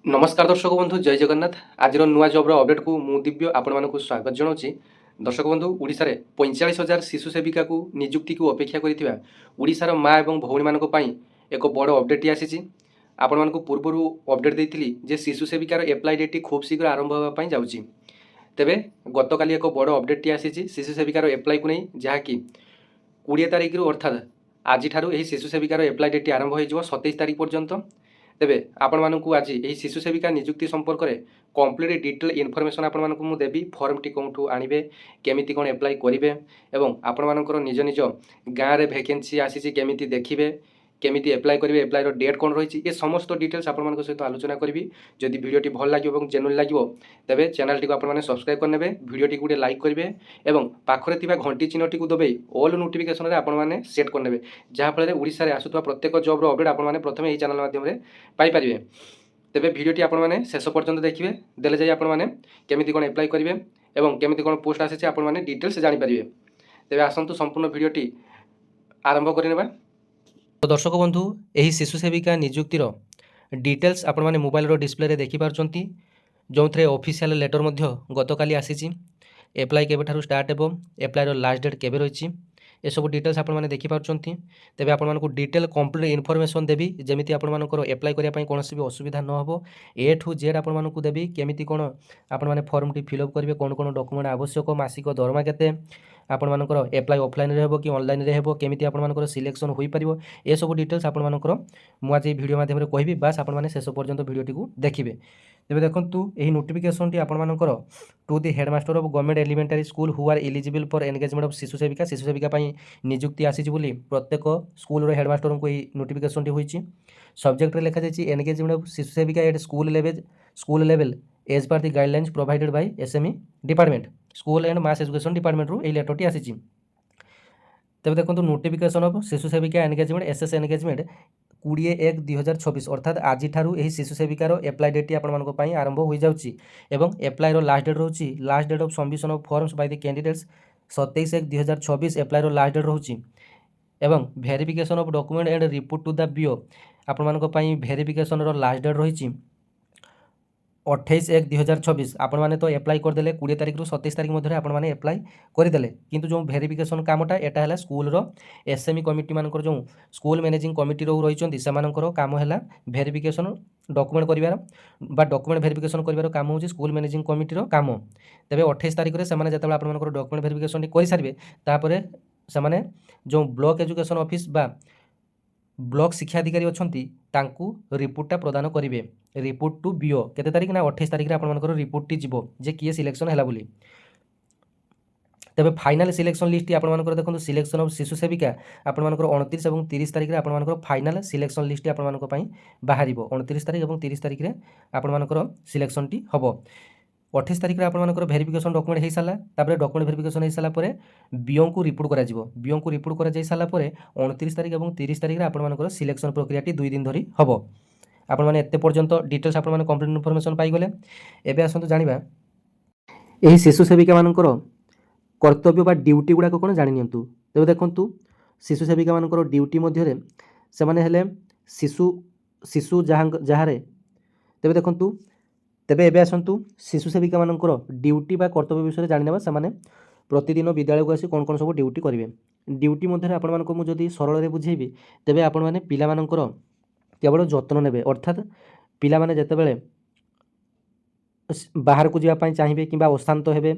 नमस्कार दर्शक बंधु जय जगन्नाथ आज नुआ जब्र अपडेट को मु दिव्य आपण मानक स्वागत जनाऊँगी। दर्शक बंधु ओडिशा रे 45,000 शिशु सेविका को नियुक्ति को अपेक्षा करिथिबा ओडिशार माँ एवं भौणी मानक पई एक बड़ अपडेट आसीछि। आपण मानक पूर्वरु अपडेट देइथिली जे शिशु सेविकार एप्लाई डेट खूब शीघ्र आरंभ होबा पई जाउछि। तेबे गतकाली एक बड़ अपडेट आसीछि शिशु सेविकार एप्लाई को नहीं, जहाँकि 20 तारिख रु अर्थात आज शिशु सेविकार एप्लाई डेट आरंभ हो 27 तारिख पर्यंत। तेबे आपण मानकु आज यही शिशु सेविका नियुक्ति संपर्क में कंप्लीट डिटेल इनफॉरमेशन आपण मानकु मु देबी। फॉर्म टी कोठू आनिबे, केमिति कोन अप्लाई करिवे एवं आपण मानकर निज निज गाँव रे वैकेंसी आसीछि केमिति देखिबे, केमिति अप्लाई करेंगे, अप्लाई डेट कौन रही है, समस्त डिटेल्स आपण सहित आलोचना करी। जदि भिडियोटी भल लगे और जेन्युइन लगे तेरे चैनल टी आपने सब्सक्राइब करने, भिडियोटी गोटे लाइक करेंगे और पाखरे थिबा घंटी चिन्हटी को दबे ऑल नोटिफिकेशन आपने सेट करने, जहाँफल ओडिशा रे आसुवा प्रत्येक जॉब रो अपडेट आपने प्रथम यही चैनल माध्यम पाइपर। तेरे भिडियोटी आपने शेष पर्यंत देखिए, देले जाई आपने केमिति कोन अप्लाई करेंगे और केमिति कोन पोस्ट आसी आपने डिटेल्स जानीपारे। तेरे आसतु संपूर्ण भिडियोटी आरंभ करने। तो दर्शक बंधु यही शिशु सेविका नियुक्तिर डिटेल्स आपण माने मोबाइल डिस्प्ले देखिपार्चंती, जो थे ऑफिशियल लेटर मध्य गतकाली आसीची। एप्लाई केबेठारु स्टार्ट हेबो, एप्लाईर लास्ट डेट केबे रही, ये सब डिटेल्स आपण माने देखिपार्चंती। तेबे आपण मानकु डिटेल कंप्लीट इनफॉरमेशन देबी, जेमिति आपण मानकर एप्लाई करिया पई कोनोसी भी असुविधा न हो। ए ठू जेड आपण मानकु देबी, केमिति कोन आपण माने फॉर्म टी फिल अप करिवे, कोन कोन डॉक्यूमेंट आवश्यक, मासिक दरमा केते, आपण मानकर एप्लाई ऑफलाइन रे हेबो कि ऑनलाइन रे हेबो, केमिति आपण मानकर सिलेक्शन होई परिबो, ए सब डिटेल्स आपण मानकर मु आज वीडियो माध्यम रे कहबी। बस आपण माने शेष पर्यंत वीडियोटी को देखिबे। तेबे देखंतु एही नोटिफिकेशन टी आपण मानकर to the headmaster of government elementary school who are eligible for engagement of शिशु सेविका पई नियुक्ति आसीछि बोली प्रत्येक स्कूल रो हेडमास्टर को एही नोटिफिकेशन टी होईछि। सब्जेक्ट रे लिखा जायछि एंगेजमेंट ऑफ शिशु सेविका at school level as per the guidelines provided by SME department, school and mass education department रो एही लेटर टी आसीछि। तबे देखंतु नोटिफिकेशन ऑफ शिशु सेविका एंगेजमेंट एसएस एंगेजमेंट 20/1/2026 अर्थात आज ठारू यही शिशु सेविकार एप्लाई डेट आपण आरंभ हो जाउछि एवं एप्लाईर लास्ट डेट रोची, last date of submission of forms by the candidates 27/1/2026 एप्लाईर लास्ट डेट रोची एवं verification of document and report to the BO आपण वेरिफिकेशन रो लास्ट डेट रही 28/1/2026। आपण माने तो एप्लाई करदेले 20 तारिख रु 27 तारिख मध्य आपण माने एप्लाई करदेले, किंतु जो वेरिफिकेशन कामटा एटा हला स्कूल रो एसएमई कमिटी मानकर जो स्कूल मैनेजिंग कमिटी रो रहिचंती सेमानकर काम हला वेरिफिकेशन डॉक्यूमेंट करिवार बा डॉक्यूमेंट वेरिफिकेशन करिवार काम होची स्कूल मैनेजिंग कमिटी रो काम। तबे 28 तारिख रे सेमाने जतबे आपण मानकर डॉक्यूमेंट वेरिफिकेशन करि सारिबे तापरे सेमाने जो ब्लॉक एजुकेशन ऑफिस बा ब्लॉक शिक्षा अधिकारी अच्छी तांकू रिपोर्टा प्रदान करेंगे। रिपोर्ट टू बीओ केते तारिख ना 28 तारिख आपर रिपोर्ट टी जीवो जे किए सिलेक्शन है बोली। तेबे फाइनाल सिलेक्शन लिस्ट आपर देखो सिलेक्शन ऑफ शिशु सेविका आपर 29 और 30 तारिख आपर फाइनाल सिलेक्शन लिस्ट आपर बाहर 29 तारिख और 30 तारिख आपर सिलेक्शन टी हम। 28 तारिख आपर वेरिफिकेशन डॉक्यूमेंट हो सारा, डॉक्यूमेंट वेरिफिकेशन हो सारा बीओ को रिपोर्ट कर बीओ को रिपोर्ट कर सारा 29 तारिख और 30 तारिख आपर सिलेक्शन प्रक्रिया 2 दिन धरी हम। आपण मैंने एत पर्यंत डिटेल्स आपण मैंने कंप्लीट इनफॉरमेशन पाइगले। एबे आसंतु जानिबा एही शिशु सेविका मानकर कर्तव्य बा ड्यूटी गुड़ाक कौन जाणी नियंतु। तेबे देखंतु शिशु सेविका मानकर ड्यूटी मध्य से माने हेले शिशु शिशु जहारे तेबे देखंतु तेबे एबे आसंतु शिशु सेविका मानकर ड्यूटी बा कर्तव्य विषय जानिनेबा। सेमाने प्रतिदिन विद्यालय को आसी कौन कौन सब ड्यूटी करेंगे। ड्यूटी मध्य आपण मानक मु जदि सरल रे बुझेबी तेबे आपण माने पिला मानकर केवल जत्न नेबे, अर्थात पिला माने जेतेबेले बाहर को जावाई चाहिए कि अशांत हेबे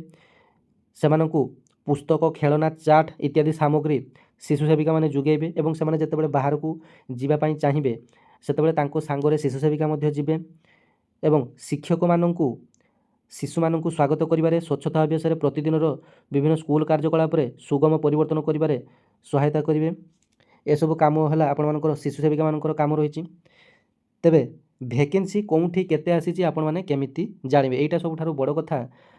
सेमानंकु पुस्तक खेलना चाट इत्यादि सामग्री शिशु सेविका माने जुगेबे एवं सेमाने जेतेबेले बाहर को जावाई चाहिए सेतेबेले तांको सांगरे शिशु सेविका मध्य जिबे एवं शिक्षक मानंकु शिशु मानंकु स्वागत करिबारे स्वच्छता अभ्यास प्रतिदिन विभिन्न स्कूल कार्यकलाप सुगम परिवर्तन करिबारे सहायता करिवे। एसबू कम है आपर शिशु सेविका मानकर काम रही। तेबे वैकेंसी कौटी केते आसी आपण मैंने केमिति जानवे, यहाँ सबुठ बड़ कथा।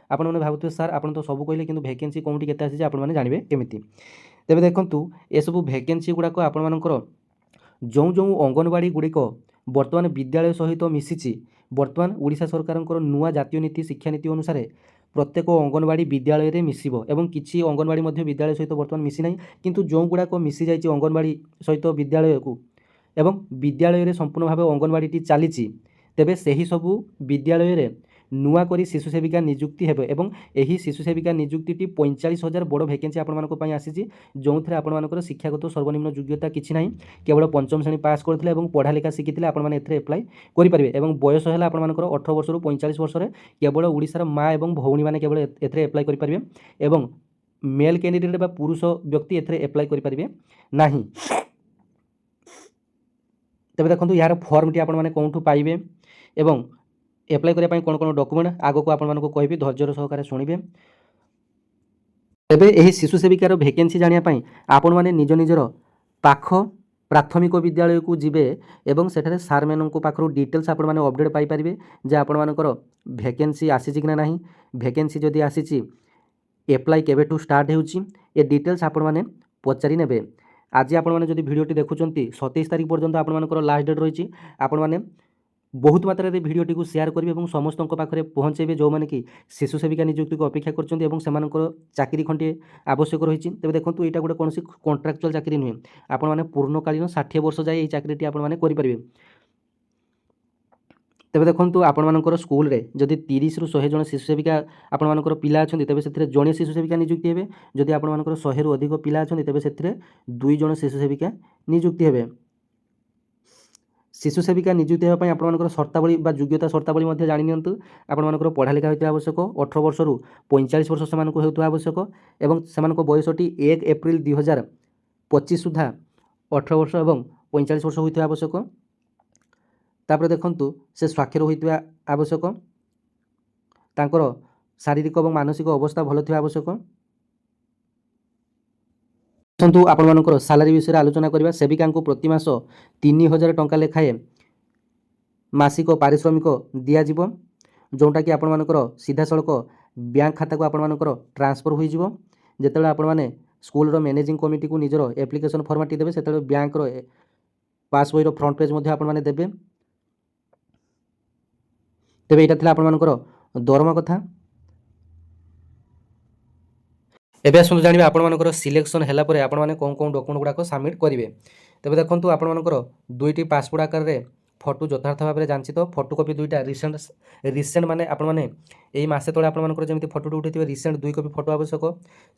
आपण मैंने भावुवे सार आपण तो सब कहले कि वैकेंसी कौटी केते आसी आपण मैंने जानवे केमिति। तेबे देखंतु एसबू वैकेंसी गुड़ाक आपण मानकर जो जो अंगनवाड़ी गुड़िक वर्तमान विद्यालय सहित मिशिछि, वर्तमान ओडिशा सरकार नुआ जातीय नीति शिक्षा नीति अनुसार प्रत्येक अंगनवाड़ी विद्यालय रे मिसिबो एवं किछि अंगनवाड़ी मध्य विद्यालय सहित वर्तमान मिसी नाही, किंतु जो गुड़ाक मिसी जाइछि अंगनवाड़ी सहित विद्यालय को एवं विद्यालय रे संपूर्ण भाव अंगनवाड़ी चली ତେବେ ସେହି ସବୁ ବିଦ୍ୟାଳୟରେ ନୂଆ କରି ଶିଶୁ ସେବିକା ନିଯୁକ୍ତି ହେବ ଏବଂ ଏହି ଶିଶୁ ସେବିକା ନିଯୁକ୍ତିଟି 45,000 ବଡ଼ ଭ୍ୟାକେନ୍ସି ଆପଣମାନଙ୍କ ପାଇଁ ଆସିଛି, ଯେଉଁଥିରେ ଆପଣମାନଙ୍କର ଶିକ୍ଷାଗତ ସର୍ବନିମ୍ନ ଯୋଗ୍ୟତା କିଛି ନାହିଁ, କେବଳ ପଞ୍ଚମ ଶ୍ରେଣୀ ପାସ୍ କରିଥିଲେ ଏବଂ ପଢ଼ା ଲେଖା ଶିଖିଥିଲେ ଆପଣମାନେ ଏଥିରେ ଆପ୍ଲାଏ କରିପାରିବେ ଏବଂ ବୟସ ହେଲା ଆପଣମାନଙ୍କର 18 ବର୍ଷରୁ 45 ବର୍ଷରେ କେବଳ ଓଡ଼ିଶାର ମା ଏବଂ ଭଉଣୀମାନେ କେବଳ ଏଥିରେ ଆପ୍ଲାଏ କରିପାରିବେ ଏବଂ মেল କ୍ୟାଣ୍ଡିଡେଟ୍ ବା ପୁରୁଷ ବ୍ୟକ୍ତି ଏଥିରେ ଆପ୍ଲାଏ କରିପାରିବେ ନାହିଁ। ତେବେ ଦେଖନ୍ତୁ ଏହାର ଫର୍ମଟି ଆପଣମାନେ କେଉଁଠୁ ପାଇବେ ଏବଂ ଆପ୍ଲାଏ କରିବା ପାଇଁ କ'ଣ କ'ଣ ଡକୁମେଣ୍ଟ ଆଗକୁ ଆପଣମାନଙ୍କୁ କହିବି, ଧୈର୍ଯ୍ୟର ସହକାରେ ଶୁଣିବେ। ତେବେ ଏହି ଶିଶୁ ସେବିକାର ଭ୍ୟାକେନ୍ସି ଜାଣିବା ପାଇଁ ଆପଣମାନେ ନିଜ ନିଜର ପାଖ ପ୍ରାଥମିକ ବିଦ୍ୟାଳୟକୁ ଯିବେ ଏବଂ ସେଠାରେ ସାର୍ମାନଙ୍କ ପାଖରୁ ଡିଟେଲ୍ସ ଆପଣମାନେ ଅପଡ଼େଟ୍ ପାଇପାରିବେ ଯେ ଆପଣମାନଙ୍କର ଭ୍ୟାକେନ୍ସି ଆସିଛି କି ନାହିଁ, ଭ୍ୟାକେନ୍ସି ଯଦି ଆସିଛି एप्लाई केवेठू स्टार्ट होउची ए डिटेल्स आपण माने पचारि नेबे। आज आपण माने जदि वीडियोटी देखुचंती 27 तारिख पर्यंत आपण मानकर लास्ट डेट रही, आपण माने बहुत मात्रा भिडियोटी को शेयर करेंगे और समस्त पाखे पहुँचेबे जो मैंने कि शिशु सेविका नियुक्ति को अपेक्षा कर चाकरी खंडे आवश्यक रही। तेज देखो यहाँ गोटे कौन कॉन्ट्राक्चुअल चाकरी नुहे, आपण मैंने पूर्णकालीन 60 वर्ष जाए चाकरी आपरे। तेज देखो आपर स्कूल रे जदि 30 ରୁ 100 जन शिशु सेविका आपर पिला अच्छा तेज से जड़े शिशु सेविका नियुक्ति हे। जदि आपर 100 ରୁ अधिक पिला अच्छा तेज से 2 जन शिशु सेविका नियुक्ति हे। शिशु सेविका नियुक्ति होगापी आपर सर्तावली योग्यता सर्तावली जाणी नियंतु। आपर पढ़ा लिखा होता आवश्यक, 18 वर्ष ରୁ 45 वर्ष से होता आवश्यक और से बयसटी 1 एप्रिल 2025 सुधा 18 वर्ष और 45 वर्ष होता आवश्यक। तापर देखंतु से स्वाक्षर होता आवश्यक, तांकर शारीरिक और मानसिक अवस्था भल थी आवश्यक। देखंतु आपनकर सैलरी विषय आलोचना करबा। सेविका को प्रति मास 3000 टंका लेखाए मासिक पारिश्रमिक दिया जीवो, जोटा कि आपनकर सीधा सड़क बैंक खाता को आपनकर ट्रांसफर होई जीवो। जेतेबेले आपण माने स्कूल रो मैनेजिंग कमिटी को निजर एप्लिकेशन फॉर्मेट देबे, सेतेबेले बैंक रो पास बही रो फ्रंट पेज मध्ये आपण माने देबे। तेबे एटा थिला आपनकर दरमा कथा। एबे आसନ୍ତୁ जानिबा आपनकर सिलेक्शन हैला परे आपण माने कोन कोन डॉक्यूमेंट गुडा को सबमिट करिवे। तेबे देखंतु आपनकर दुईटी पासपोर्ट आकार रे फोटो यथार्थ भाव में जांचित, फोटोकॉपी दुईटा रिसेंट माने आपण माने एई मासे तळे आपण मानकर जेमिति फोटो उठैथिबे रिसेंट 2 कॉपी फोटो आवश्यक।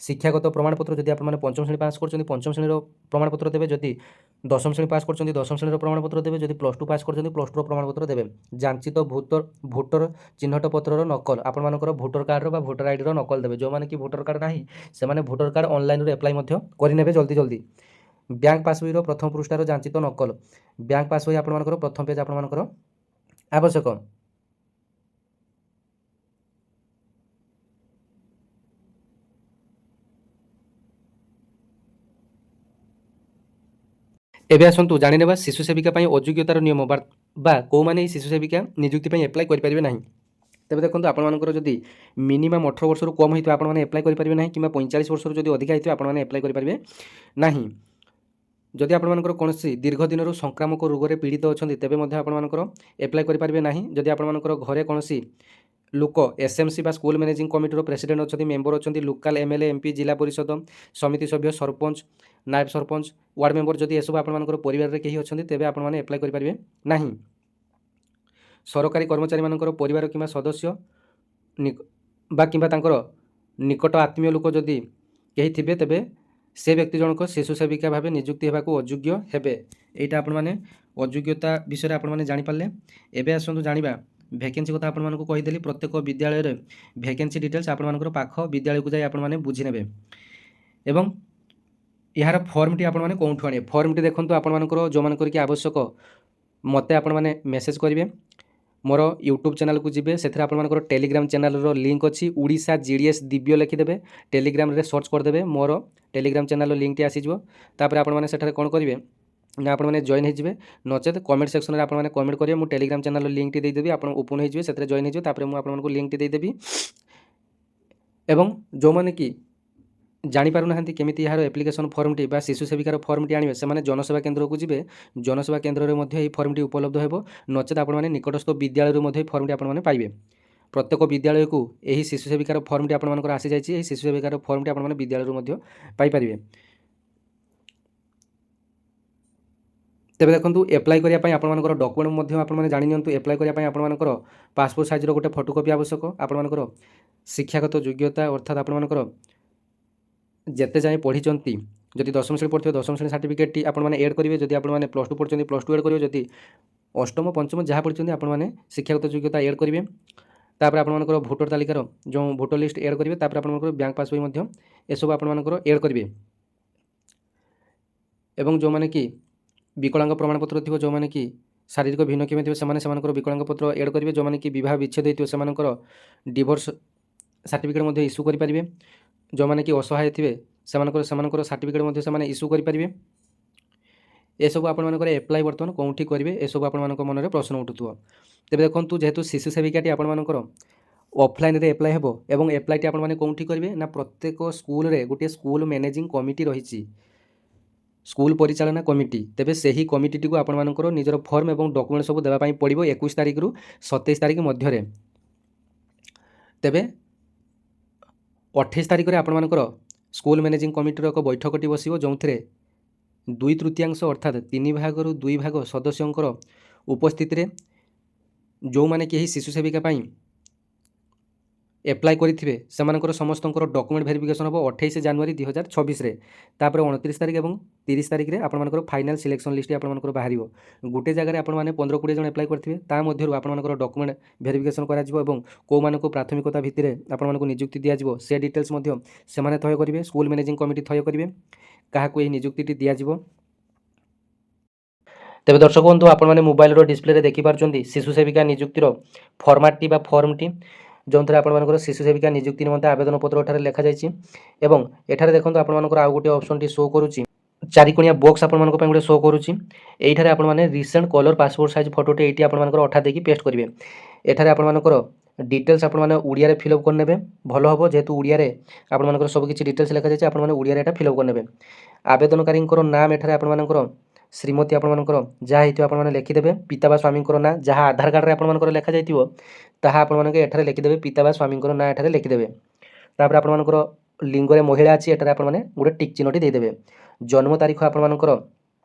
शिक्षागत प्रमाणपत्र जदि आपण माने पंचम श्रेणी पास करछन्ती पंचम श्रेणी रो प्रमाणपत्र देबे, जदि दशम श्रेणी पास करछन्ती दशम श्रेणी रो प्रमाणपत्र देबे, जदि प्लस 2 पास करछन्ती प्लस 2 रो प्रमाणपत्र देबे। जांचित भोटर चिन्हट पत्र रो नकल आपण मानकर भोटर कार्ड रो बा भोटर आईडी रो नकल देबे। जो माने कि भोटर कार्ड नाही से माने भोटर कार्ड ऑनलाइन रो अप्लाई मध्य करि नेबे जल्दी जल्दी। बैंक पास बही प्रथम पृष्ठार जांचित नकल, बैंक पास बही आपनकर प्रथम पेज आपनकर आवश्यक। एबे आसंतु जानि नेबा शिशु सेविका पई अयोग्यतार नियम बा को माने शिशु सेविका नियुक्ति पई अप्लाई करि परिबे नाही। तेबे देखंतु आपण मानकर जदि मिनिमम 18 वर्ष ରୁ कम होइतो आपण माने अप्लाई करि परिबे नाही, किबा 45 वर्ष ରୁ जदि अधिक होइतो आपण माने अप्लाई करि परिबे नाही। जदि आपनकर कोनोसी दीर्घ दिन संक्रामक रोग रे पीड़ित अछंती तेबे मध्ये आपनकर अप्लाई करि परिबे नाही। जदि आपनकर घरे कोनोसी लोक एसएमसी बा स्कूल मैनेजिंग कमिटी रो प्रेसिडेंट अछंती, मेंबर अछंती, local MLA MP zilla parishad समिति सभ्य सरपंच नायब सरपंच वार्ड मेंबर जदि एसब आपनकर परिवार रे केही अछंती तेबे आपण माने अप्लाई करि परिबे नाही। सरकारी कर्मचारी मानकर परिवार किंबा सदस्य बा किंबा तांकर निकट आत्मीय लोक जदि केही थिबे तेबे से व्यक्ति जनक शिशु सेविका भाव नियुक्ति होगाकू अयोग्य हेबे। एटा आपण माने अयोग्यता विषय आपण माने जानि पारले। एबे आसंतु जानिबा भैकेंसी कथा आपण मानकु कहिदेली। प्रत्येक विद्यालय रे भैकेंसी डिटेल्स आपण मानकर पाख विद्यालय को जाय आपण माने बुझि नेबे एवं यार फॉर्मटी आपण माने कोउठु आने। फॉर्मटी देखंतु आपण मानकर जो मानकर कि आवश्यक मते आपण माने मेसेज करिवे। मोर यूट्यूब चैनल को जीवे, से आपण मानकर टेलीग्राम चैनल रो लिंक अच्छी उड़ीसा जीडीएस दिव्य लिखिदेवे, टेलीग्राम रे सर्च करदेवे, मोर टेलीग्राम चैनल लिंक टी आसीजो। तापर आपण माने सेठारे कोन करिवे ना आपण माने जॉइन हेजिवे, नचेत कमेंट सेक्शन रे आपण माने कमेंट करिवे। मु टेलीग्राम चैनल लिंक टी दे देबी, आपण ओपन हेजिवे, सेठारे जॉइन हेजिवे। तापर मु आपण मानकु लिंक टी दे देबी एवं जो माने कि जानी पारु नाहंती केमिति यार एप्लिकेशन फॉर्मटी बा शिशु सेविकार फॉर्मटी आनिबे, से माने जनसेवा केंद्र को जीवे। जनसेवा केंद्र रे मध्ये एई फॉर्मटी उपलब्ध हेबो, नचेत आपण माने निकटस्थ विद्यालय रे मध्ये फॉर्मटी आपण माने पाइबे। प्रत्येक विद्यालय को एही शिशु सेविकार फॉर्मटी आपण मानकर आसी जायछि। एही शिशु सेविकार फॉर्मटी आपण माने विद्यालय रे मध्ये पाइ परिबे। ତେବେ ଦେଖନ୍ତୁ ଆପ୍ଲାଏ କରିବା ପାଇଁ ଆପଣମାନଙ୍କର ଡକୁମେଣ୍ଟ ମଧ୍ୟ ଆପଣମାନେ ଜାଣି ନିଅନ୍ତୁ। ଆପ୍ଲାଏ କରିବା ପାଇଁ ଆପଣମାନଙ୍କର ପାସପୋର୍ଟ ସାଇଜ୍ର ଗୋଟେ ଫଟୋକପି ଆବଶ୍ୟକ। ଆପଣମାନଙ୍କର ଶିକ୍ଷାଗତ ଯୋଗ୍ୟତା ଅର୍ଥାତ୍ ଆପଣମାନଙ୍କର ଯେତେ ଯାଏଁ ପଢ଼ିଛନ୍ତି, ଯଦି ଦଶମ ଶ୍ରେଣୀ ପଢ଼ିଥିବେ ଦଶମ ଶ୍ରେଣୀ ସାର୍ଟିଫିକେଟ୍ଟି ଆପଣମାନେ ଏଡ଼୍ କରିବେ। ଯଦି ଆପଣମାନେ ପ୍ଲସ୍ ଟୁ ପଢ଼ିଛନ୍ତି ପ୍ଲସ୍ ଟୁ ଏଡ଼୍ କରିବେ। ଯଦି ଅଷ୍ଟମ ପଞ୍ଚମ ଯାହା ପଢ଼ିଛନ୍ତି ଆପଣମାନେ ଶିକ୍ଷାଗତ ଯୋଗ୍ୟତା ଏଡ଼୍ କରିବେ। ତାପରେ ଆପଣମାନଙ୍କର ଭୋଟର ତାଲିକାର ଯେଉଁ ଭୋଟର ଲିଷ୍ଟ ଏଡ଼୍ କରିବେ। ତାପରେ ଆପଣମାନଙ୍କର ବ୍ୟାଙ୍କ ପାସବଇ ମଧ୍ୟ ଏସବୁ ଆପଣମାନଙ୍କର ଏଡ଼୍ କରିବେ। ଏବଂ ଯେଉଁମାନେ କି ବିକଳାଙ୍ଗ ପ୍ରମାଣପତ୍ର ଥିବ, ଯେଉଁମାନେ କି ଶାରୀରିକ ଭିନ୍ନକ୍ଷମ ଥିବେ ସେମାନେ ସେମାନଙ୍କର ବିକଳାଙ୍ଗ ପତ୍ର ଏଡ଼୍ କରିବେ। ଯେଉଁମାନେ କି ବିବାହ ବିଚ୍ଛେଦ ହୋଇଥିବ ସେମାନଙ୍କର ଡିଭୋର୍ସ ସାର୍ଟିଫିକେଟ୍ ମଧ୍ୟ ଇସ୍ୟୁ କରିପାରିବେ। ଯେଉଁମାନେ କି ଅସହାୟ ଥିବେ ସେମାନଙ୍କର ସାର୍ଟିଫିକେଟ୍ ମଧ୍ୟ ସେମାନେ ଇସ୍ୟୁ କରିପାରିବେ। ଏସବୁ ଆପଣମାନଙ୍କର ଆପ୍ଲାଏ ବର୍ତ୍ତମାନ କେଉଁଠି କରିବେ ଏସବୁ ଆପଣମାନଙ୍କ ମନରେ ପ୍ରଶ୍ନ ଉଠୁଥିବ। ତେବେ ଦେଖନ୍ତୁ ଯେହେତୁ ଶିଶୁ ସେବିକାଟି ଆପଣମାନଙ୍କର ଅଫଲାଇନ୍ରେ ଆପ୍ଲାଏ ହେବ ଏବଂ ଆପ୍ଲାଏଟି ଆପଣମାନେ କେଉଁଠି କରିବେ ନା ପ୍ରତ୍ୟେକ ସ୍କୁଲରେ ଗୋଟିଏ ସ୍କୁଲ ମ୍ୟାନେଜିଂ କମିଟି ରହିଛି, ସ୍କୁଲ ପରିଚାଳନା କମିଟି। ତେବେ ସେହି କମିଟିଟିକୁ ଆପଣମାନଙ୍କର ନିଜର ଫର୍ମ ଏବଂ ଡକୁମେଣ୍ଟ ସବୁ ଦେବା ପାଇଁ ପଡ଼ିବ 21 ତାରିଖରୁ 27 ତାରିଖ ମଧ୍ୟରେ। ତେବେ 28 ତାରିଖରେ ଆପଣମାନଙ୍କର ସ୍କୁଲ ମ୍ୟାନେଜିଂ କମିଟିର ଏକ ବୈଠକଟି ବସିବ, ଯେଉଁଥିରେ 2/3 ଅର୍ଥାତ୍ 3 ଭାଗରୁ 2 ଭାଗ ସଦସ୍ୟଙ୍କର ଉପସ୍ଥିତିରେ ଯେଉଁମାନେ କି ଏହି ଶିଶୁ ସେବିକା ପାଇଁ ଆପ୍ଲାଏ କରିଥିବେ ସେମାନଙ୍କର ସମସ୍ତଙ୍କର ଡକୁମେଣ୍ଟ ଭେରିଫିକେସନ୍ ହେବ 28 ଜାନୁଆରୀ 2026ରେ। ତାପରେ 29 ତାରିଖ ଏବଂ 30 ତାରିଖରେ ଆପଣମାନଙ୍କର ଫାଇନାଲ୍ ସିଲେକ୍ସନ୍ ଲିଷ୍ଟ ଆପଣମାନଙ୍କର ବାହାରିବ। ଗୋଟେ ଜାଗାରେ ଆପଣମାନେ 15-20 ଜଣ ଆପ୍ଲାଏ କରିଥିବେ, ତା ମଧ୍ୟରୁ ଆପଣମାନଙ୍କର ଡକୁମେଣ୍ଟ ଭେରିଫିକେସନ୍ କରାଯିବ ଏବଂ କେଉଁମାନଙ୍କୁ ପ୍ରାଥମିକତା ଭିତ୍ତିରେ ଆପଣମାନଙ୍କୁ ନିଯୁକ୍ତି ଦିଆଯିବ ସେ ଡିଟେଲ୍ସ ମଧ୍ୟ ସେମାନେ ଥୟ କରିବେ, ସ୍କୁଲ ମ୍ୟାନେଜିଂ କମିଟି ଥୟ କରିବେ କାହାକୁ ଏହି ନିଯୁକ୍ତିଟି ଦିଆଯିବ। ତେବେ ଦର୍ଶକ ବନ୍ଧୁ ଆପଣମାନେ ମୋବାଇଲର ଡିସ୍ପ୍ଲେରେ ଦେଖିପାରୁଛନ୍ତି ଶିଶୁ ସେବିକା ନିଯୁକ୍ତିର ଫର୍ମାଟଟି ବା ଫର୍ମଟି, ଯେଉଁଥିରେ ଆପଣମାନଙ୍କର ଶିଶୁ ସେବିକା ନିଯୁକ୍ତି ନିମନ୍ତେ ଆବେଦନପତ୍ର ଏଠାରେ ଲେଖାଯାଇଛି। ଏବଂ ଏଠାରେ ଦେଖନ୍ତୁ ଆପଣମାନଙ୍କର ଆଉ ଗୋଟିଏ ଅପସନ୍ଟି ଶୋ କରୁଛି, ଚାରିକୋଣିଆ ବକ୍ସ ଆପଣମାନଙ୍କ ପାଇଁ ଗୋଟେ ଶୋ କରୁଛି। এইଠାରେ ଆପଣମାନେ ରିସେଣ୍ଟ କଲର୍ ପାସପୋର୍ଟ ସାଇଜ୍ ଫଟୋଟି ଏଇଠି ଆପଣମାନଙ୍କର ଅଠା ଦେଇକି ପେଷ୍ଟ କରିବେ। ଏଠାରେ ଆପଣମାନଙ୍କର ଡିଟେଲ୍ସ ଆପଣମାନେ ଓଡ଼ିଆରେ ଫିଲ୍ଅପ୍ କରିନେବେ, ଭଲ ହେବ ଯେହେତୁ ଓଡ଼ିଆରେ ଆପଣମାନଙ୍କର ସବୁକିଛି ଡିଟେଲ୍ସ ଲେଖାଯାଇଛି। ଆପଣମାନେ ଓଡ଼ିଆରେ ଏଇଟା ଫିଲ୍ଅପ୍ କରିନେବେ। ଆବେଦନକାରୀଙ୍କର ନାମ ଏଠାରେ ଆପଣମାନଙ୍କର ଶ୍ରୀମତୀ ଆପଣମାନଙ୍କର ଯାହା ହେଇଥିବ ଆପଣମାନେ ଲେଖିଦେବେ। ପିତା ବା ସ୍ୱାମୀଙ୍କର ନାଁ ଯାହା ଆଧାର କାର୍ଡ଼ରେ ଆପଣମାନଙ୍କର ଲେଖାଯାଇଥିବ ତାହା ଆପଣମାନେ ଏଠାରେ ଲେଖିଦେବେ, ପିତା ବା ସ୍ୱାମୀଙ୍କର ନାଁ ଏଠାରେ ଲେଖିଦେବେ। ତାପରେ ଆପଣମାନଙ୍କର ଲିଙ୍ଗରେ ମହିଳା ଅଛି ଏଠାରେ ଆପଣମାନେ ଗୋଟେ ଟିକ୍ ଚିହ୍ନଟି ଦେଇଦେବେ। ଜନ୍ମ ତାରିଖ ଆପଣମାନଙ୍କର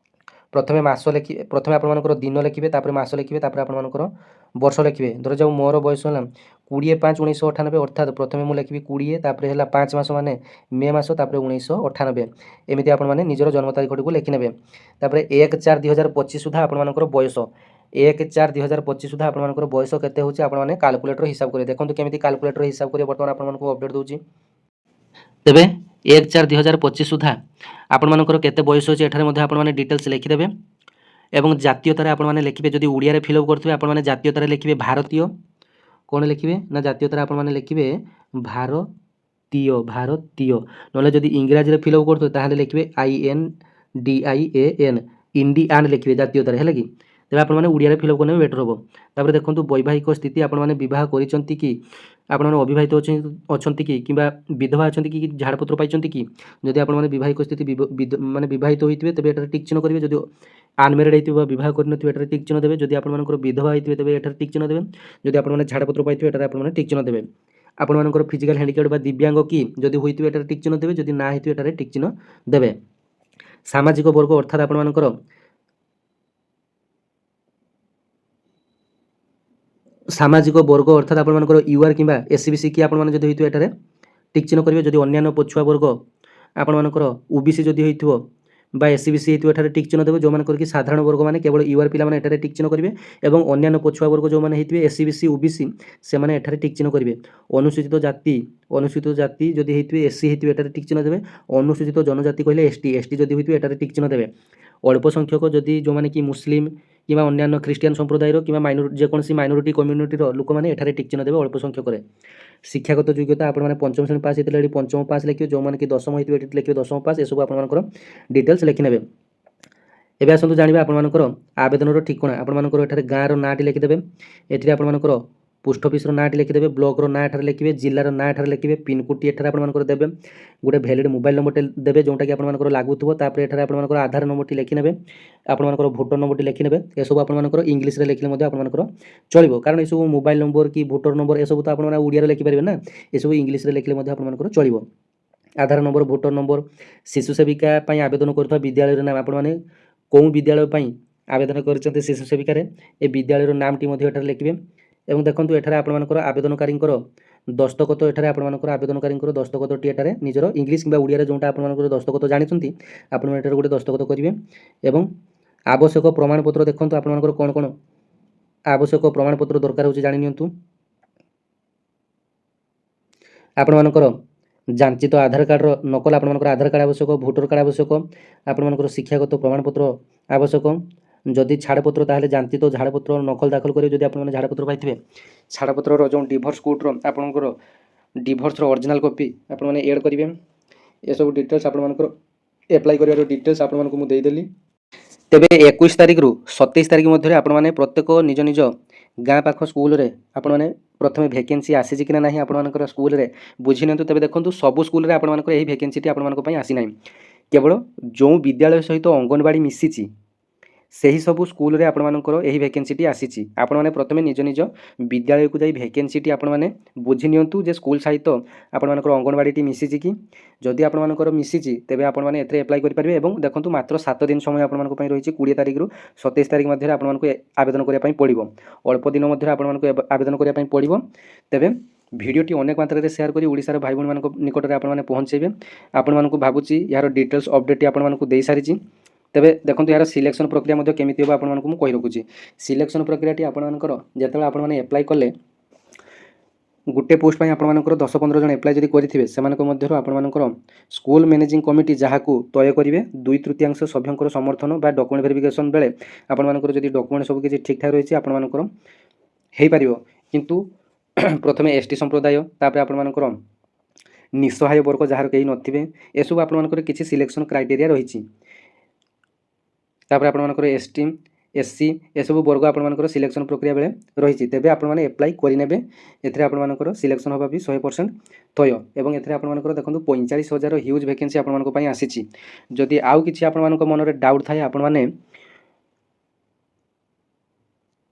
ପ୍ରଥମେ ମାସ ଲେଖିବେ, ପ୍ରଥମେ ଆପଣମାନଙ୍କର ଦିନ ଲେଖିବେ, ତାପରେ ମାସ ଲେଖିବେ, ତାପରେ ଆପଣମାନଙ୍କର ବର୍ଷ ଲେଖିବେ। ଧରାଯାଉ ମୋର ବୟସ ହେଲା 20/5/1998 ଅର୍ଥାତ୍ ପ୍ରଥମେ ମୁଁ ଲେଖିବି 20, ତାପରେ ହେଲା 5 ମାସ ମାନେ ମେ ମାସ, ତାପରେ 1998 ଏମିତି ଆପଣମାନେ ନିଜର ଜନ୍ମ ତାରିଖଟିକୁ ଲେଖିନେବେ। ତାପରେ 1/4/2025 ସୁଦ୍ଧା ଆପଣମାନଙ୍କର ବୟସ, 1/4/2025 ସୁଦ୍ଧା ଆପଣମାନଙ୍କର ବୟସ କେତେ ହେଉଛି ଆପଣମାନେ କାଲକୁଲେଟର ହିସାବ କରିବେ। ଦେଖନ୍ତୁ କେମିତି କାଲକୁଲେଟର ହିସାବ କରିବେ, ବର୍ତ୍ତମାନ ଆପଣମାନଙ୍କୁ ଅପଡେଟ୍ ଦେଉଛି। ତେବେ 1/4/2025 ସୁଦ୍ଧା ଆପଣମାନଙ୍କର କେତେ ବୟସ ଅଛି ଏଠାରେ ମଧ୍ୟ ଆପଣମାନେ ଡିଟେଲ୍ସ ଲେଖିଦେବେ। ଏବଂ ଜାତୀୟତାରେ ଆପଣମାନେ ଲେଖିବେ, ଯଦି ଓଡ଼ିଆରେ ଫିଲ୍ଅପ୍ କରୁଥିବେ ଆପଣମାନେ ଜାତୀୟତାରେ ଲେଖିବେ ଭାରତୀୟ। କ'ଣ ଲେଖିବେ ନା ଜାତୀୟତାରେ ଆପଣମାନେ ଲେଖିବେ ଭାରତୀୟ। ନହେଲେ ଯଦି ଇଂରାଜୀରେ ଫିଲ୍ଅପ୍ କରୁଥିବେ ତାହେଲେ ଲେଖିବେ INDIAN, ଇଣ୍ଡିଆନ୍ ଲେଖିବେ ଜାତୀୟତାରେ, ହେଲା କି। ତେବେ ଆପଣମାନେ ଓଡ଼ିଆରେ ଫିଲ୍ଅପ୍ କରିନେବେ ବେଟର୍ ହେବ। ତାପରେ ଦେଖନ୍ତୁ ବୈବାହିକ ସ୍ଥିତି, ଆପଣମାନେ ବିବାହ କରିଛନ୍ତି କି, ଆପଣମାନେ ଅବିବାହିତ ଅଛନ୍ତି କି, କିମ୍ବା ବିଧବା ଅଛନ୍ତି କି, ଝାଡ଼ପତ୍ର ପାଇଛନ୍ତି କି। ଯଦି ଆପଣମାନେ ବିବାହିକ ସ୍ଥିତି ମାନେ ବିବାହିତ ହୋଇଥିବେ ତେବେ ଏଠାରେ ଟିକ୍ ଚିହ୍ନ କରିବେ। ଯଦି ଅନମ୍ୟାରେଡ୍ ହେଇଥିବେ ବା ବିବାହ କରିନଥିବେ ଏଠାରେ ଟିକ୍ ଚିହ୍ନ ଦେବେ। ଯଦି ଆପଣମାନଙ୍କର ବିଧବା ହେଇଥିବେ ତେବେ ଏଠାରେ ଟିକ୍ ଚିହ୍ନ ଦେବେ। ଯଦି ଆପଣମାନେ ଝାଡ଼ପତ୍ର ପାଇଥିବେ ଏଠାରେ ଆପଣମାନେ ଟିକ୍ ଚିହ୍ନ ଦେବେ। ଆପଣମାନଙ୍କର ଫିଜିକାଲ୍ ହ୍ୟାଣ୍ଡିକ୍ୟାପ୍ଡ ବା ଦିବ୍ୟାଙ୍ଗ କି ଯଦି ହୋଇଥିବେ ଏଠାରେ ଟିକ୍ ଚିହ୍ନ ଦେବେ, ଯଦି ନା ହେଇଥିବେ ଏଠାରେ ଟିକ୍ ଚିହ୍ନ ଦେବେ। ସାମାଜିକ ବର୍ଗ ଅର୍ଥାତ୍ ଆପଣମାନଙ୍କର ସାମାଜିକ ବର୍ଗ ଅର୍ଥାତ୍ ଆପଣମାନଙ୍କର UR କିମ୍ବା SCBC କି ଆପଣମାନେ ଯଦି ହୋଇଥିବେ ଏଠାରେ ଟିକ୍ ଚିହ୍ନ କରିବେ। ଯଦି ଅନ୍ୟାନ୍ୟ ପଛୁଆ ବର୍ଗ ଆପଣମାନଙ୍କର OBC ଯଦି ହୋଇଥିବ বা SCBC ହେଇଥିବ ଏଠାରେ ଟିକ୍ ଚିହ୍ନ ଦେବେ। ଯେଉଁମାନଙ୍କର କି ସାଧାରଣ ବର୍ଗମାନେ କେବଳ UR ପିଲାମାନେ ଏଠାରେ ଟିକ୍ ଚିହ୍ନ କରିବେ ଏବଂ ଅନ୍ୟାନ୍ୟ ପଛୁଆ ବର୍ଗ ଯେଉଁମାନେ ହେଇଥିବେ SCBC OBC ସେମାନେ ଏଠାରେ ଟିକ୍ ଚିହ୍ନ କରିବେ। ଅନୁସୂଚିତ ଜାତି ଯଦି ହେଇଥିବେ SC ହେଇଥିବେ ଏଠାରେ ଟିକ୍ ଚିହ୍ନ ଦେବେ। ଅନୁସୂଚିତ ଜନଜାତି କହିଲେ ST ଯଦି ହୋଇଥିବେ ଏଠାରେ ଟିକ୍ ଚିହ୍ନ ଦେବେ। ଅଳ୍ପ ସଂଖ୍ୟକ ଯଦି ଯେଉଁମାନେ କି ମୁସଲିମ କିମ୍ବା ଅନ୍ୟାନ୍ୟ ଖ୍ରୀଷ୍ଟିଆନ ସମ୍ପ୍ରଦାୟର କିମ୍ବା ଯେକୌଣସି ମାଇନୋରିଟି କମ୍ୟୁନିଟିର ଲୋକମାନେ ଏଠାରେ ଟିକ୍ ଚିହ୍ନ ଦେବେ ଅଳ୍ପ ସଂଖ୍ୟକରେ। ଶିକ୍ଷାଗତ ଯୋଗ୍ୟତା ଆପଣମାନେ ପଞ୍ଚମ ଶ୍ରେଣୀ ପାସ୍ ହେଇଥିଲେ ଏଠି ପଞ୍ଚମ ପାସ୍ ଲେଖିବେ, ଯେଉଁମାନେ କି ଦଶମ ହେଇଥିବେ ଏଠି ଲେଖିବେ ଦଶମ ପାସ୍। ଏସବୁ ଆପଣମାନଙ୍କର ଡିଟେଲ୍ସ ଲେଖିନେବେ। ଏବେ ଆସନ୍ତୁ ଜାଣିବା ଆପଣମାନଙ୍କର ଆବେଦନର ଠିକଣା। ଆପଣମାନଙ୍କର ଏଠାରେ ଗାଁର ନାଁଟି ଲେଖିଦେବେ, ଏଥିରେ ଆପଣମାନଙ୍କର ପୋଷ୍ଟ ଅଫିସର ନାଁଟି ଲେଖିଦେବେ, ବ୍ଲକର ନାଁ ଏଠାରେ ଲେଖିବେ, ଜିଲ୍ଲାର ନାଁ ଏଠାରେ ଲେଖିବେ, ପିନ୍କୋଡ଼ଟି ଏଠାରେ ଆପଣମାନଙ୍କର ଦେବେ, ଗୋଟେ ଭ୍ୟାଲିଡ୍ ମୋବାଇଲ୍ ନମ୍ବରଟେ ଦେବେ ଯେଉଁଟାକି ଆପଣମାନଙ୍କର ଲାଗୁଥିବ। ତାପରେ ଏଠାରେ ଆପଣମାନଙ୍କର ଆଧାର ନମ୍ବରଟି ଲେଖିନେବେ, ଆପଣମାନଙ୍କର ଭୋଟର ନମ୍ବରଟି ଲେଖିନେବେ। ଏସବୁ ଆପଣମାନଙ୍କର ଇଂଲିଶରେ ଲେଖିଲେ ମଧ୍ୟ ଆପଣମାନଙ୍କର ଚଳିବ, କାରଣ ଏସବୁ ମୋବାଇଲ୍ ନମ୍ବର କି ଭୋଟର ନମ୍ବର ଏସବୁ ତ ଆପଣମାନେ ଓଡ଼ିଆରେ ଲେଖିପାରିବେ ନା, ଏସବୁ ଇଂଲିଶରେ ଲେଖିଲେ ମଧ୍ୟ ଆପଣମାନଙ୍କର ଚଳିବ। ଆଧାର ନମ୍ବର, ଭୋଟର ନମ୍ବର, ଶିଶୁ ସେବିକା ପାଇଁ ଆବେଦନ କରୁଥିବା ବିଦ୍ୟାଳୟର ନାମ, ଆପଣମାନେ କେଉଁ ବିଦ୍ୟାଳୟ ପାଇଁ आवेदन करछन्ते शिशु सेविकारे ए विद्यालयर नामटी मध्ये एठारे लिखिबे एवं देखंतु एठारे आपनमानकर आवेदनकारींकर दस्तखत एठारे आपनमानकर आवेदनकारींकर दस्तखतटी एठारे निजर इंग्लिश किंबा ओडिया रे जोंटा आपनमानकर दस्तखत जानिछन्ती आपण एठारे गोटे दस्तखत करिवे एवं आवश्यक प्रमाणपत्र देखंतु आपनमानकर कोन कोन आवश्यक प्रमाणपत्र दरकार होची जानि नियंतु आपनमानकर जांचित आधार कार्ड रो नकल आपनमानकर आधार कार्ड आवश्यक भोटर कार्ड आवश्यक आपनमानकर शिक्षागत प्रमाणपत्र आवश्यक जदि छाड़पत्र ताहले जांचित झाड़पत्र नकल दाखल करिवे जदि आपन झाड़पत्र पाइथिबे छाड़पत्र रो जो डिवोर्स कोर्ट रो आपनकर डिवोर्स रो ओरिजिनल कॉपी आपन माने ऐड करिवे ए सब डिटेल्स आपन मानकर अप्लाई करिवार डिटेल्स आपन मानक मु देई देली तेबे 21 तारिख रु 27 तारिख मध्य आपण माने प्रत्येक निज निज गाँ पाख स्कूल रे आपण माने प्रथमे वैकेंसी आसी कि ना आपण मानकर स्कूल रे बुझी नियंतु तेबे देखंतु सब स्कूल रे आपण मानकर एही वैकेंसी आपण मानक पई आसी नाही केवल जो विद्यालय सहित अंगनवाड़ी मिसिची ସେହି ସବୁ ସ୍କୁଲରେ ଆପଣମାନଙ୍କର ଏହି ଭ୍ୟାକେନ୍ସିଟି ଆସିଛି ଆପଣମାନେ ପ୍ରଥମେ ନିଜ ନିଜ ବିଦ୍ୟାଳୟକୁ ଯାଇ ଭ୍ୟାକେନ୍ସିଟି ଆପଣମାନେ ବୁଝି ନିଅନ୍ତୁ ଯେ ସ୍କୁଲ ସହିତ ଆପଣମାନଙ୍କର ଅଙ୍ଗନବାଡ଼ିଟି ମିଶିଛି କି ଯଦି ଆପଣମାନଙ୍କର ମିଶିଛି ତେବେ ଆପଣମାନେ ଏଥିରେ ଆପ୍ଲାଏ କରିପାରିବେ ଏବଂ ଦେଖନ୍ତୁ ମାତ୍ର 7 ଦିନ ସମୟ ଆପଣମାନଙ୍କ ପାଇଁ ରହିଛି 20 ତାରିଖରୁ 27 ତାରିଖ ମଧ୍ୟରେ ଆପଣମାନଙ୍କୁ ଆବେଦନ କରିବା ପାଇଁ ପଡ଼ିବ ଅଳ୍ପ ଦିନ ମଧ୍ୟରେ ଆପଣମାନଙ୍କୁ ଆବେଦନ କରିବା ପାଇଁ ପଡ଼ିବ ତେବେ ভিডিওটি অনেক মাত্রায় সেয়ার করি ওড়িশার ভাই ভূমি মান নিকটরে আপনার পৌঁছাইবে আপনার ভাবুছি ইয়ার ডিটেলস অপডেট আপনার দিয়ে সারিছি तेबे देखंतु यार सिलेक्शन प्रक्रिया मध्ये केमिति होबा आपन मानकु मु कहि रखुची सिलेक्शन प्रक्रियाटी आपन मानकर जेतबे आपन माने अप्लाई करले गुटे पोस्ट पई आपन मानकर 10-15 जन अप्लाई जदि करिथिबे सेमानक मध्यरो आपन मानकर स्कूल मैनेजिंग कमिटी जहाकू तय करिवे 2/3 सभ्यंकर समर्थन बा डॉक्यूमेंट वेरिफिकेशन बेले आपन मानकर जदि डॉक्यूमेंट सब किछि ठीक ठाक रहिछि आपन मानकर हेइ परिबो किंतु प्रथमे एसटी संप्रदाय तापर आपन मानकर निसहाय वर्ग जहार केही नथिबे एसु आपन मानकर किछि सिलेक्शन क्राइटेरिया रहिछि तापर आपनकर एसटी एससी ए सब वर्ग आपनकर सिलेक्शन प्रक्रिया बेले रही तेबे आपण माने अप्लाई करिनेबे एथरे आपनकर सिलेक्शन होबा भी 100% तय एवं एथरे आपनकर देखंतु 45,000 ह्यूज वैकेंसी आपनक पई आसीची जदि आउ किछि आपनक मनरे डाउट थाए आपण माने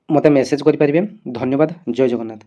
मते मेसेज करि परिबे धन्यवाद जय जगन्नाथ।